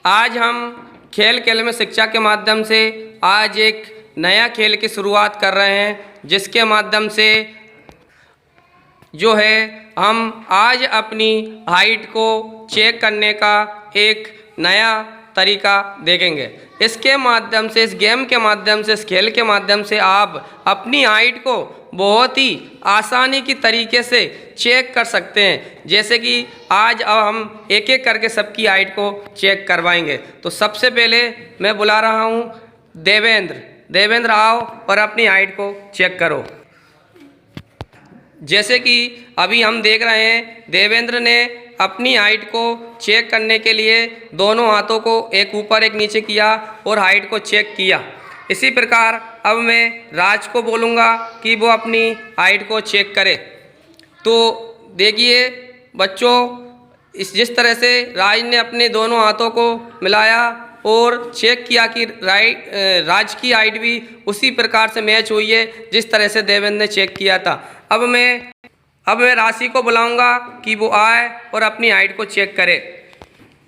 आज हम खेल खेल में शिक्षा के माध्यम से आज एक नया खेल की शुरुआत कर रहे हैं, जिसके माध्यम से जो है हम आज अपनी हाइट को चेक करने का एक नया तरीका देखेंगे। इसके माध्यम से, इस गेम के माध्यम से, इस खेल के माध्यम से आप अपनी हाइट को बहुत ही आसानी की तरीके से चेक कर सकते हैं। जैसे कि आज अब हम एक एक करके सबकी हाइट को चेक करवाएंगे। तो सबसे पहले मैं बुला रहा हूँ देवेंद्र आओ और अपनी हाइट को चेक करो। जैसे कि अभी हम देख रहे हैं, देवेंद्र ने अपनी हाइट को चेक करने के लिए दोनों हाथों को एक ऊपर एक नीचे किया और हाइट को चेक किया। इसी प्रकार अब मैं राज को बोलूँगा कि वो अपनी हाइट को चेक करे। तो देखिए बच्चों, जिस तरह से राज ने अपने दोनों हाथों को मिलाया और चेक किया कि राज की हाइट भी उसी प्रकार से मैच हुई है जिस तरह से देवेंद्र ने चेक किया था। अब मैं राशि को बुलाऊंगा कि वो आए और अपनी हाइट को चेक करे।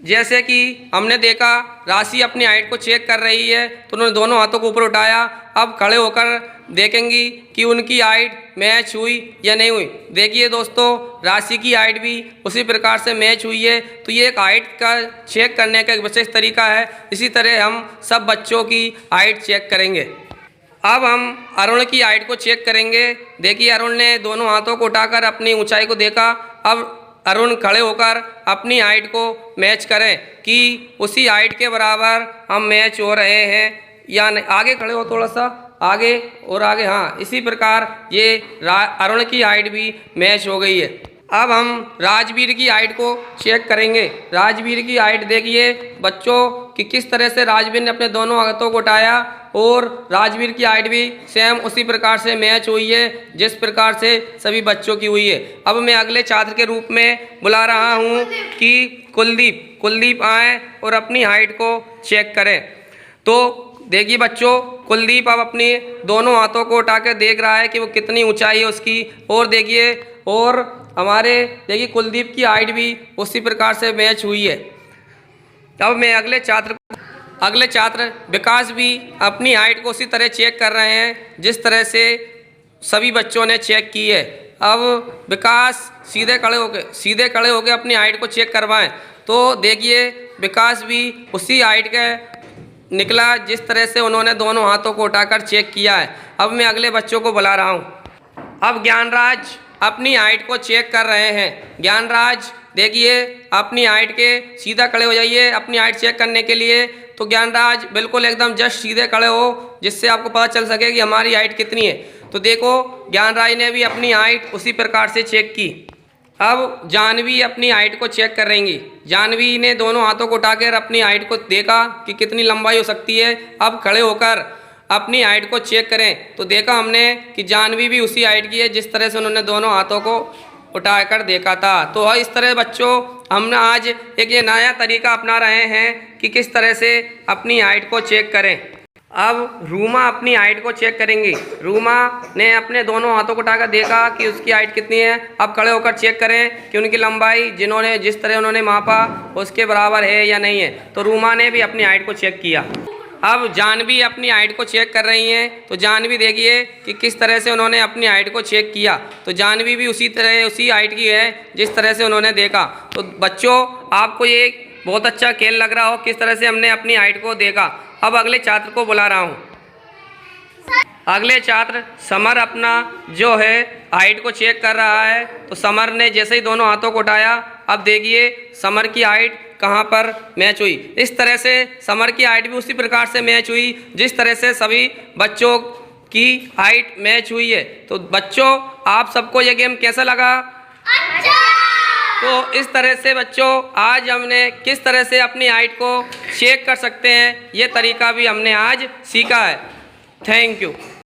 जैसे कि हमने देखा राशि अपनी हाइट को चेक कर रही है, तो उन्होंने दोनों हाथों को ऊपर उठाया। अब खड़े होकर देखेंगी कि उनकी हाइट मैच हुई या नहीं हुई। देखिए दोस्तों, राशि की हाइट भी उसी प्रकार से मैच हुई है। तो ये एक हाइट का चेक करने का एक विशेष तरीका है। इसी तरह हम सब बच्चों की हाइट चेक करेंगे। अब हम अरुण की हाइट को चेक करेंगे। देखिए अरुण ने दोनों हाथों को उठाकर अपनी ऊंचाई को देखा। अब अरुण खड़े होकर अपनी हाइट को मैच करें कि उसी हाइट के बराबर हम मैच हो रहे हैं या नहीं। आगे खड़े हो, थोड़ा सा आगे और आगे। हाँ, इसी प्रकार ये अरुण की हाइट भी मैच हो गई है। अब हम राजवीर की हाइट को चेक करेंगे। राजवीर की हाइट देखिए बच्चों कि किस तरह से राजवीर ने अपने दोनों हाथों को उठाया और राजवीर की हाइट भी सेम उसी प्रकार से मैच हुई है जिस प्रकार से सभी बच्चों की हुई है। अब मैं अगले छात्र के रूप में बुला रहा हूँ कि कुलदीप आए और अपनी हाइट को चेक करें। तो देखिए बच्चों, कुलदीप अब अपनी दोनों हाथों को उठा कर देख रहा है कि वो कितनी ऊंचाई है उसकी। और देखिए, और देखिए कुलदीप की हाइट भी उसी प्रकार से मैच हुई है। अब मैं अगले छात्र विकास भी अपनी हाइट को उसी तरह चेक कर रहे हैं जिस तरह से सभी बच्चों ने चेक की है। अब विकास सीधे खड़े होकर अपनी हाइट को चेक करवाएं। तो देखिए विकास भी उसी हाइट का निकला जिस तरह से उन्होंने दोनों हाथों को उठाकर चेक किया है। अब मैं अगले बच्चों को बुला रहा हूँ। अब ज्ञानराज अपनी हाइट को चेक कर रहे हैं। ज्ञानराज देखिए अपनी हाइट के सीधा खड़े हो जाइए अपनी हाइट चेक करने के लिए। तो ज्ञानराज बिल्कुल एकदम जस्ट सीधे खड़े हो, जिससे आपको पता चल सके कि हमारी हाइट कितनी है। तो देखो ज्ञानराज ने भी अपनी हाइट उसी प्रकार से चेक की। अब जानवी अपनी हाइट को चेक कर रही। जानवी ने दोनों हाथों को उठाकर अपनी हाइट को देखा कि कितनी लंबाई हो सकती है। अब खड़े होकर अपनी हाइट को चेक करें। तो देखा हमने कि जानवी भी उसी हाइट की है जिस तरह से उन्होंने दोनों हाथों को उठाकर देखा था। तो इस तरह बच्चों हमने आज एक ये नया तरीका अपना रहे हैं कि किस तरह से अपनी हाइट को चेक करें। अब रूमा अपनी हाइट को चेक करेंगी। रूमा ने अपने दोनों हाथों को उठाकर देखा कि उसकी हाइट कितनी है। अब खड़े होकर चेक करें कि उनकी लंबाई जिस तरह उन्होंने मापा उसके बराबर है या नहीं है। तो रूमा ने भी अपनी हाइट को चेक किया। अब जानवी अपनी हाइट को चेक कर रही हैं। तो जानवी देखिए कि किस तरह से उन्होंने अपनी हाइट को चेक किया। तो जानवी भी उसी हाइट की है जिस तरह से उन्होंने देखा। तो बच्चों आपको ये बहुत अच्छा खेल लग रहा हो किस तरह से हमने अपनी हाइट को देखा। अब अगले छात्र को बुला रहा हूँ। अगले छात्र समर अपना जो है हाइट को चेक कर रहा है। तो समर ने जैसे ही दोनों हाथों को उठाया, अब देखिए समर की हाइट कहाँ पर मैच हुई। इस तरह से समर की हाइट भी उसी प्रकार से मैच हुई जिस तरह से सभी बच्चों की हाइट मैच हुई है। तो बच्चों आप सबको ये गेम कैसा लगा? अच्छा। तो इस तरह से बच्चों आज हमने किस तरह से अपनी हाइट को चेक कर सकते हैं ये तरीका भी हमने आज सीखा है। Thank you.